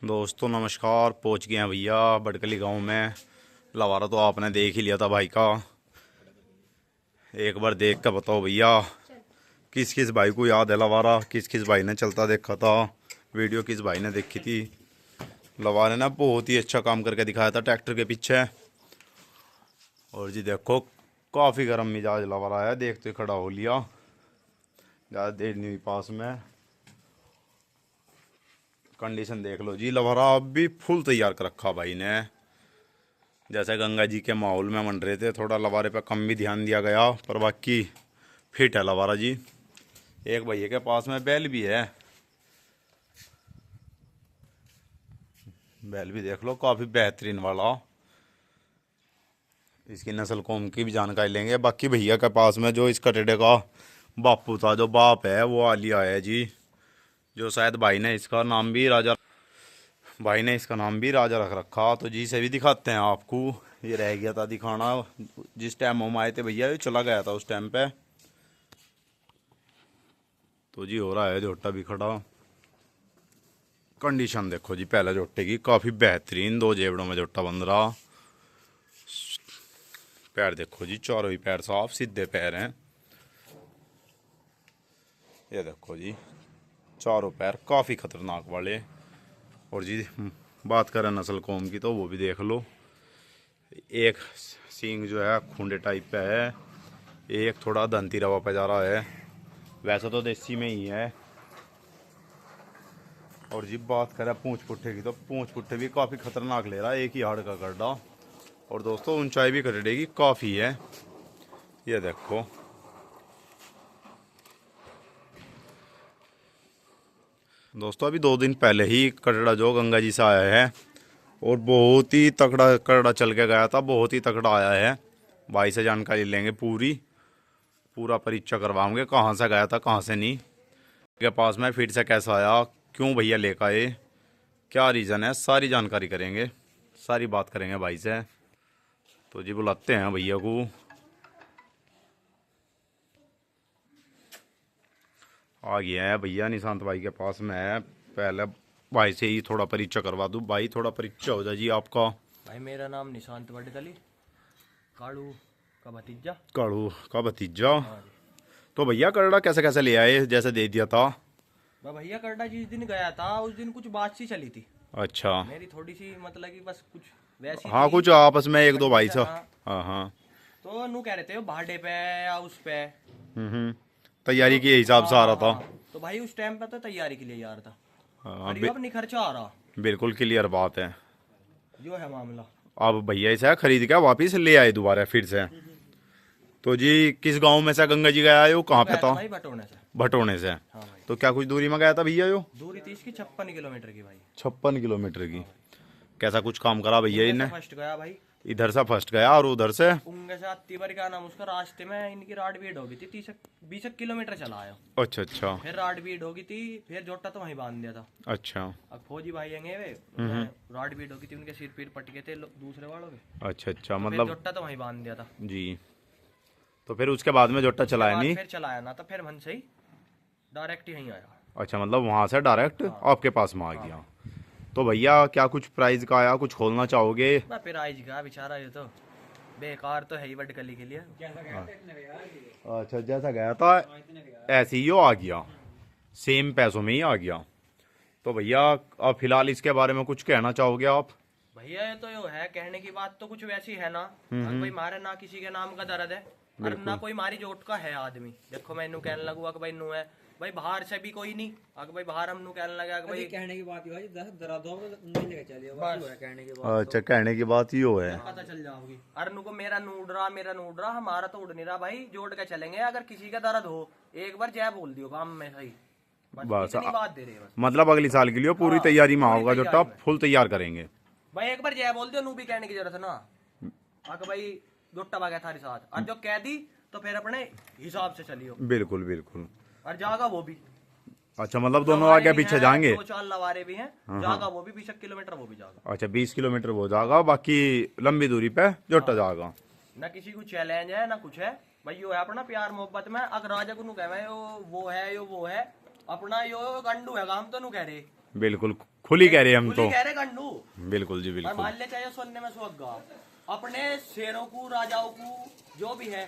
दोस्तों नमस्कार। पहुंच गए हैं भैया बड़कली गांव में। लवारा तो आपने देख ही लिया था भाई का। एक बार देख कर बताओ भैया, किस किस भाई को याद है लवारा, किस किस भाई ने चलता देखा था, वीडियो किस भाई ने देखी थी। लवारे ने बहुत ही अच्छा काम करके दिखाया था ट्रैक्टर के पीछे। और जी देखो, काफ़ी गर्म मिजाज लवारा है, देखते खड़ा हो लिया, ज़्यादा देर नहीं हुई पास में। कंडीशन देख लो जी, लवारा अब भी फुल तैयार कर रखा भाई ने। जैसे गंगा जी के माहौल में मन रहे थे, थोड़ा लवारे पे कम भी ध्यान दिया गया, पर बाकी फिट है लवारा जी। एक भैया के पास में बैल भी है, बैल भी देख लो, काफ़ी बेहतरीन वाला। इसकी नस्ल कौम की भी जानकारी लेंगे। बाकी भैया के पास में जो इस कटेडे का बापू था, जो बाप है, वो आलिया है जी। जो शायद भाई ने इसका नाम भी राजा रख रखा। तो जी से भी दिखाते हैं आपको। ये रह गया था दिखाना, जिस टाइम हम आए थे भैया ये चला गया था उस टाइम पे। तो जी हो रहा है जोटा भी खड़ा। कंडीशन देखो जी पहले जोटे की, काफ़ी बेहतरीन, दो जेबड़ों में जोटा बन रहा। पैर देखो जी, चारों ही पैर साफ सीधे पैर हैं। ये देखो जी, चारों पैर काफ़ी खतरनाक वाले। और जी बात करें नस्ल कौम की, तो वो भी देख लो। एक सींग जो है खूंडे टाइप पे है, एक थोड़ा दंती रवा पे जा रहा है। वैसे तो देसी में ही है। और जी बात करें पूंछ पुट्ठे की, तो पूंछ पुट्ठे भी काफ़ी खतरनाक ले रहा है, एक ही हाड़ का गड्ढा। और दोस्तों ऊंचाई भी कटड़े की काफ़ी है। ये देखो दोस्तों, अभी 2 दिन पहले ही कटड़ा जो गंगा जी से आया है, और बहुत ही तगड़ा कटड़ा चल के गया था, बहुत ही तगड़ा आया है। भाई से जानकारी लेंगे, पूरा परीक्षा करवाऊंगे, कहाँ से गया था कहाँ से नहीं, के पास में फिर से कैसा आया, क्यों भैया लेकर आए, क्या रीज़न है, सारी जानकारी करेंगे, सारी बात करेंगे भाई से। तो जी बुलाते हैं भैया को। आ गया है भैया, निशांत भाई के पास में है। पहले भाई से ही थोड़ा परिचय करवा दूँ। भाई थोड़ा परिचय हो जाए जी आपका। भाई मेरा नाम निशांत वडकली, काड़ू का भतीजा। काड़ू का भतीजा। हाँ जी। तो भैया करड़ा कैसे कैसे ले आए, जैसे दे दिया था। मैं भैया करडा जिस दिन गया था उस दिन कुछ बात सी चली थी अच्छा। मेरी, थोड़ी सी मतलब कि बस कुछ वैसी हाँ, थी। कुछ आपस में एक दो भाई सा। कंडीशन, हाँ। हाँ हाँ। तो नू कह रहे थे वो भाड़े पे या उस पे। हम्म। तो तैयारी के हिसाब हाँ से आ रहा हाँ था। हाँ, तो भाई उस टाइम पे तो तैयारी के लिए यार था। हाँ, और ये अब नहीं खर्चा आ रहा, बिल्कुल क्लियर बात है। जो है मामला। अब भैया इसे खरीद के वापिस ले आए दोबारा फिर से। तो जी किस गांव में से गंगा जी गया है, वो यो कहाँ पे गया था था। भाई बटोने से। भटोने से। हाँ भाई। तो क्या कुछ दूरी में गया था भैया यो। दूरी थी इसकी 56 किलोमीटर की भाई। 56 किलोमीटर की। हाँ भाई। कैसा कुछ काम करा भैया उनके से इन्हें। फर्स्ट गया भाई। इधर से फर्स्ट गया और उधर से। उनके साथ तिबर का नाम, उसका रास्ते में इनकी राड बीड हो गई थी, 30-20 किलोमीटर चला आया। अच्छा अच्छा। फिर राड बीड हो गई थी, फिर जोटा तो वहीं बांध दिया था। अच्छा अब फौजी भाई आएंगे वे, उन्हें राड बीड हो गई थी, उनके सिर पीर पट गए थे दूसरे वालों के। अच्छा अच्छा, तो फिर मतलब जोटा तो वहीं बांध दिया था। जी। तो फिर उसके बाद में जोटा उसके चलाया बाद नहीं। फिर चलाया ना, तो फिर मन से ही डायरेक्ट यहीं आया। अच्छा, मतलब वहां से डायरेक्ट हाँ आपके पास में आ हाँ गया। भाई। तो भैया क्या कुछ प्राइस का आया, कुछ खोलना चाहोगे। मैं फिर आई का बेचारा, ये तो बेकार तो है ही बटकली के लिए। अच्छा, जैसा गया था ऐसे ही वो आ गया, सेम पैसों में ही आ गया। तो भैया अब फिलहाल इसके बारे में कुछ कहना चाहोगे आप। भैया ये तो यो है, कहने की बात तो कुछ वैसी है ना। अगर भाई मारे ना किसी के नाम का दर्द है, और ना कोई मारी जोट का है आदमी। देखो मैं इनू कहने लगूंगा कि भाई नू है, भाई बाहर से भी कोई नहीं। अगर भाई बाहर हम नू कहने लगा कि भाई कहने की बात ये है, दस दर्द हो तो उन्हीं जगह चलिए, बस। बस कहने की बात। अच्छा, कहने की बात यो है। पता चल जाओगी। अरे नु को मेरा नूड रहा, हमारा तो उड़ नहीं रहा भाई, जोड़ के चलेंगे। अगर किसी का दर्द हो, एक बार जय बोल दियो काम में सही, बस इतनी बात दे रहे हैं बस। मतलब अगली साल के लिए पूरी हाँ, तैयारी में पूरी होगा, जो तैयारी टॉप में। फुल तैयार करेंगे। भाई एक बार जय बोल दियो, नू भी कहने की जरूरत है ना। अगर भाई जुट्टा बागा थारी साथ, और जो कह दी तो फिर अपने हिसाब से चलियो। बिल्कुल बिल्कुल। और जागा वो भी। अच्छा, मतलब दोनों लवारे आगे भी पीछे हैं, जाएंगे। 2-4 लवारे भी हैं। जागा वो भी 20 किलोमीटर वो भी जागा। अच्छा, 20 किलोमीटर वो जाएगा, बाकी लंबी दूरी पे जोटा जाएगा। ना किसी को चैलेंज है ना कुछ है। भाई यो है अपना प्यार मोहब्बत में। अगर राजा को नु कहे यो वो है, यो वो है, अपना यो गंडू है काम तो नु कह रहे। बिल्कुल खुली कह रहे हैं हम खुली तो। कह रहे गंडू। बिल्कुल जी पर बिल्कुल। मान ले चाहे सुनने में सुहागा, अपने शेरों को, राजाओं को, जो भी है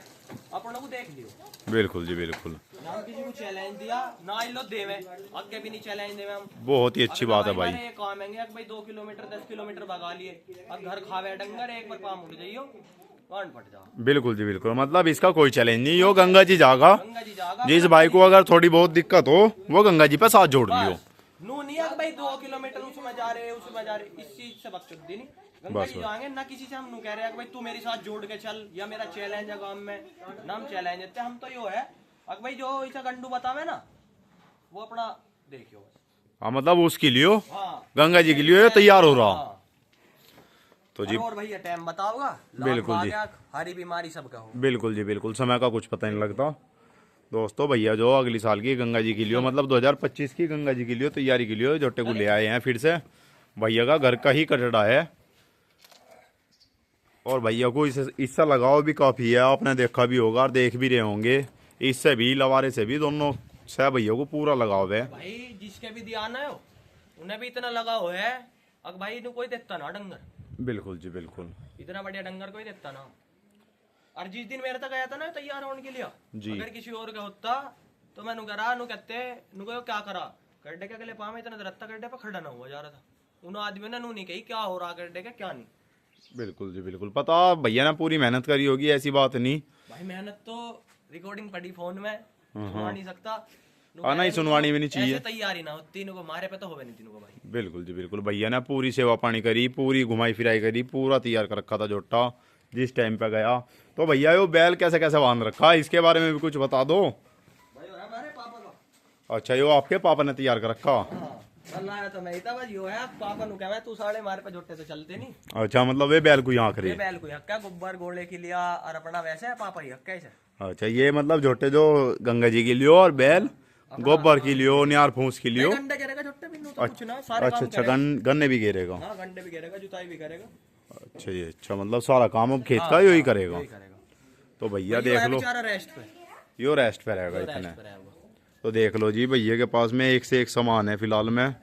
अपनों को देख लियो। बिल्कुल जी बिल्कुल। ना हम किसी को चैलेंज दिया ना इन लोग देवे, आगे भी नहीं चैलेंज देवे हम। बहुत ही अच्छी बात है भाई। हमारे काम है कि भाई 2 किलोमीटर 10 किलोमीटर भगा लिए, अब घर खावे डंगर, एक बार पाम उठ जाइयो कान फट जा। बिल्कुल जी बिल्कुल, मतलब इसका कोई चैलेंज नहीं, यो गंगा जी जागा। गंगा जी जागा, जिस भाई को अगर थोड़ी बहुत दिक्कत हो वो गंगा जी पे साथ जोड़ लियो। नू नहीं है कि भाई 2 किलोमीटर उसमें जा रहे उसमें जा रहे, इस चीज से बकचोदी नहीं। गंगा बस जी जाएंगे ना, किसी से हम नू कह रहे हैं कि भाई तू मेरे साथ जोड़ के चल, या मेरा चैलेंज है काम में ना, हम चैलेंज देते हम तो यो है अब भाई जो इसे गंडू बतावे ना वो अपना देखियो बस। हाँ मतलब उसके लिए हाँ गंगा जी के लिए तैयार हो रहा। हाँ। तो जी और भैया टाइम बताओगा, बिल्कुल जी। हरी बीमारी सबका हो। बिल्कुल जी बिल्कुल, समय का कुछ पता नहीं लगता। दोस्तों भैया जो अगली साल की गंगा जी के लिए, मतलब 2025 की गंगा जी के लिए तैयारी के लिए जोटे को ले आए हैं फिर से। भैया का घर का ही कटड़ा है और भैया को इससे लगाव भी काफ़ी है, आपने देखा भी होगा और देख भी रहे होंगे। इससे भी लवारे से भी दोनों से भैया को पूरा लगाव है। भाई जिसके भी ध्यान है उन्हें भी इतना लगाव है, अब भाई इन्हें कोई देता ना डंगर, बिल्कुल जी बिल्कुल। इतना बढ़िया डंगर कोई देता ना। और जिस दिन मेरे तक आया था ना तैयार होने के लिए, जी। अगर किसी और का होता तो मैं नु करा नु कहते नु कहो क्या करा गड्ढे के अगले पाँव में इतना दरत्ता गड्ढे पर खड़ा ना हुआ जा रहा था। उन आदमियों ने नु नहीं कही क्या हो रहा गड्ढे का क्या नहीं। बिल्कुल जी बिल्कुल, पता भैया ने पूरी मेहनत करी होगी, ऐसी बात नहीं। भाई मेहनत तो रिकॉर्डिंग पड़ी फोन में, सुना नहीं सकता। हाँ नहीं, सुनवानी भी नहीं चाहिए। ऐसे तैयारी ना हो तीनों को मारे पे तो होवे नहीं तीनों को भाई। बिल्कुल जी बिल्कुल, भैया ने पूरी सेवा पानी करी, पूरी घुमाई फिराई करी, पूरा तैयार कर रखा था जोटा जिस टाइम पे गया। तो भैया यो बैल कैसे कैसे बांध रखा, इसके बारे में भी कुछ बता दो। भाई हमारे पापा का। अच्छा, यो आपके पापा ने तैयार कर रखा। हाँ, कल आया तो मैं ही था बस यो है पापा नु कहवे तू साढ़े मारे पे जोटे तो चलते नहीं। अच्छा, मतलब वे बैल को यहाँ ये करे। बैल को हक्का गोबर गोले के लिया और अपना वैसे है पापा ही हक्का ऐसे। अच्छा, ये मतलब झोटे जो गंगा जी के लिए और बैल गोबर के लिए, न्यार फूस के लिए। गंडे करेगा छोटे बिन्नू तो कुछ ना सारे अच्छा काम अच्छा, करेगा। गन्ने भी घेरेगा। हाँ गंडे भी करेगा, जुताई भी करेगा। अच्छा ये, अच्छा मतलब सारा काम अब खेत का यही करेगा। यही करेगा। तो भैया भैया देख है लो, बेचारा रेस्ट पे, यो रेस्ट पे रहेगा रेस्ट इतने। पे है वो। तो देख लो जी, भैया के पास में एक से एक सामान है फिलहाल में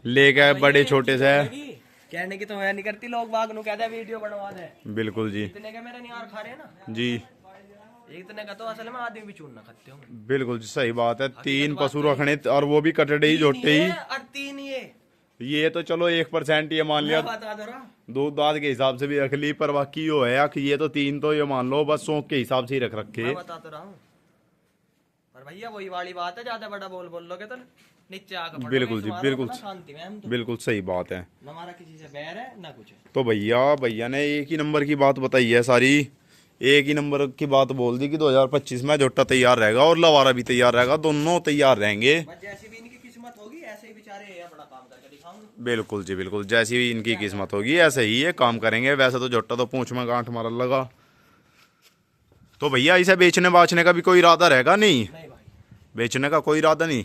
लेके, बड़े छोटे से। कहने की तो है नहीं करती, लोग बाग नु कहते हैं वीडियो बनवा दे। बिल्कुल जी। इतने के मेरे नियार खा रहे हैं ना, जी इतने का तो असल में आदमी भी चून ना खाते होंगे। बिल्कुल जी, सही बात है। 3 पशु रखने और वो भी कटड़े ही जोटे ही। और 3 ये तो चलो 1% ये मान लिया, मैं बता दो रहा। दूध दाद के हिसाब से भी रख ली, पर बाकी यो है कि ये तो 3 तो ये मान लो बस शौक के हिसाब से ही रख रखे। मैं बता तो रहा हूँ, पर भैया वही वाली बात है, ज्यादा बड़ा बोल लोगे तो नीचे आकर पड़ोगे, बिल्कुल जी, तुम्हारा बिल्कुल। अपना शांति में हम तो, बिल्कुल सही बात है। ना हमारा किसी से बैर है ना कुछ है। तो भैया ने एक ही नंबर की बात बताई है सारी, एक ही नंबर की बात बोल दी कि 2025 में जोटा तैयार रहेगा और लवारा भी तैयार रहेगा, दोनों तैयार रहेंगे। बस जैसी भी इनकी किस्मत होगी ऐसे ही बेचारे अपना काम करके दिखाऊंगे। बिल्कुल जी बिल्कुल, जैसी भी इनकी किस्मत होगी ऐसे ही ये काम करेंगे। वैसे तो जोटा तो पूंछ में गांठ मारा लगा। तो भैया इसे बेचने बाचने का भी कोई इरादा रहेगा? नहीं, नहीं भाई, बेचने का कोई इरादा नहीं।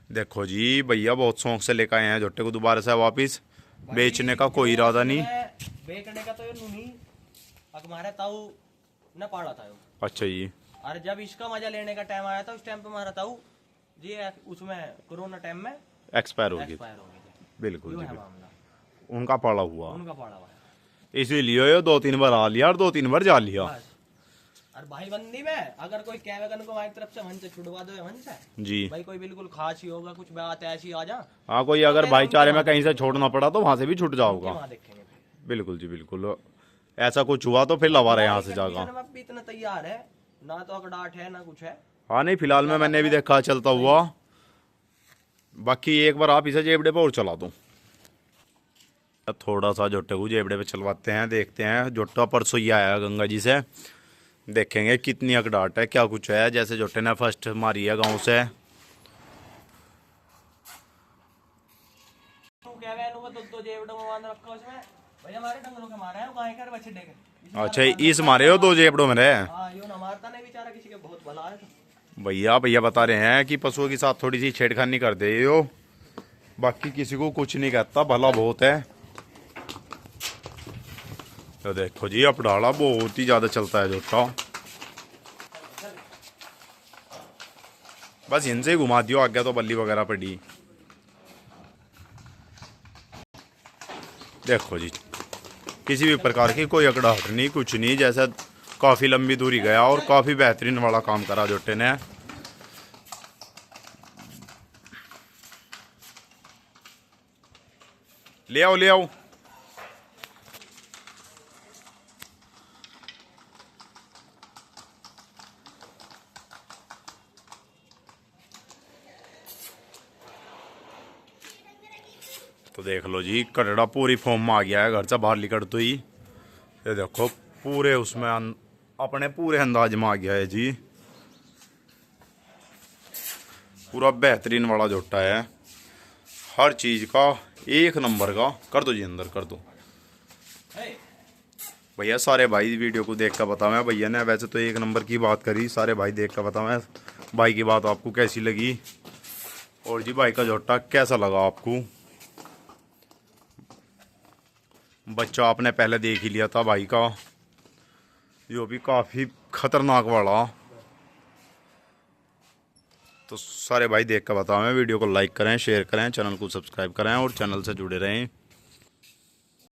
देखो जी, भैया बहुत शौक से लेकर आए हैं जोटे को दोबारा से वापिस, बेचने का कोई इरादा नहीं। बेचने का तो ये नहीं, हमारा ताऊ न पाड़ा था यो। अच्छा जी। और जब इसका मजा लेने का टाइम आया था उस टाइम पे हमारा ताऊ जी उसमें कोरोना टाइम में एक्सपायर हो गई। एक्सपायर हो गए थे। बिल्कुल यो जी है बिल्कुल। मामला, उनका पड़ा हुआ, उनका पाड़ा हुआ है। इसीलिए ये 2-3 बार आ लिया और 2-3 बार जा लिया। बस। और भाई बंदी में अगर कोई कहवेगा को हमारी तरफ से मन से छुड़वा दो मन से, जी भाई कोई बिल्कुल खास ही होगा, कुछ बात ऐसी आ जा, हाँ, कोई अगर भाईचारे में कहीं से छोड़ना पड़ा तो वहां से भी छूट जाओगा। वहाँ देखेंगे फिर। बिल्कुल जी बिल्कुल, ऐसा कुछ हुआ तो फिर लवारा यहाँ से जागा। कंडीशन में अब भी इतना तैयार है ना, तो अकड़ाहट है ना कुछ है। हाँ नहीं, फिलहाल में मैंने भी देखा चलता हुआ। बाकी एक बार आप इसे जेबड़े पे और चला दो, थोड़ा सा जोटे को जेबड़े पे चलवाते हैं, देखते हैं। जोटा परसों ही आया गंगा जी से, देखेंगे कितनी अकड़ाहट है, क्या कुछ है। जैसे जोटे ने फर्स्ट मारी है गाँव से। तो जेबड़ों में बांध रखा उसमें, भाई हमारे डंगरों के मारे हैं गाय कर बछड़े के। अच्छा, इस मारे हो 2 जेबड़ों में रहे। हाँ यो ना मारता नहीं बेचारा, किसी के बहुत भला है तो। भैया बता रहे हैं कि पशुओं के साथ थोड़ी सी छेड़खानी कर दे हो, बाकी किसी को कुछ नहीं कहता, भला बहुत है। तो देखो जी, अपडाला बहुत ही ज्यादा चलता है जोटा। बस इनसे ही घुमा दियो, आगे तो बल्ली वगैरह पड़ी। देखो जी, किसी भी प्रकार की कोई अकड़ाहट नहीं, कुछ नहीं। जैसा काफ़ी लंबी दूरी गया और काफ़ी बेहतरीन वाला काम करा जोटे ने। ले आओ ले आओ। तो देख लो जी, कटड़ा पूरी फॉर्म में आ गया है घर से बाहर निकल तो ही। ये देखो पूरे उसमें अपने पूरे अंदाज में आ गया है जी। पूरा बेहतरीन वाला जोटा है, हर चीज का एक नंबर का। कर दो जी अंदर कर दो भैया। सारे भाई वीडियो को देख कर बताओ। भैया ने वैसे तो एक नंबर की बात करी, सारे भाई देख कर बताओ भाई की बात आपको कैसी लगी, और जी भाई का जोटा कैसा लगा आपको। बच्चा आपने पहले देख ही लिया था भाई का, जो भी काफ़ी खतरनाक वाला। तो सारे भाई देख कर बताओ। वीडियो को लाइक करें, शेयर करें, चैनल को सब्सक्राइब करें और चैनल से जुड़े रहें।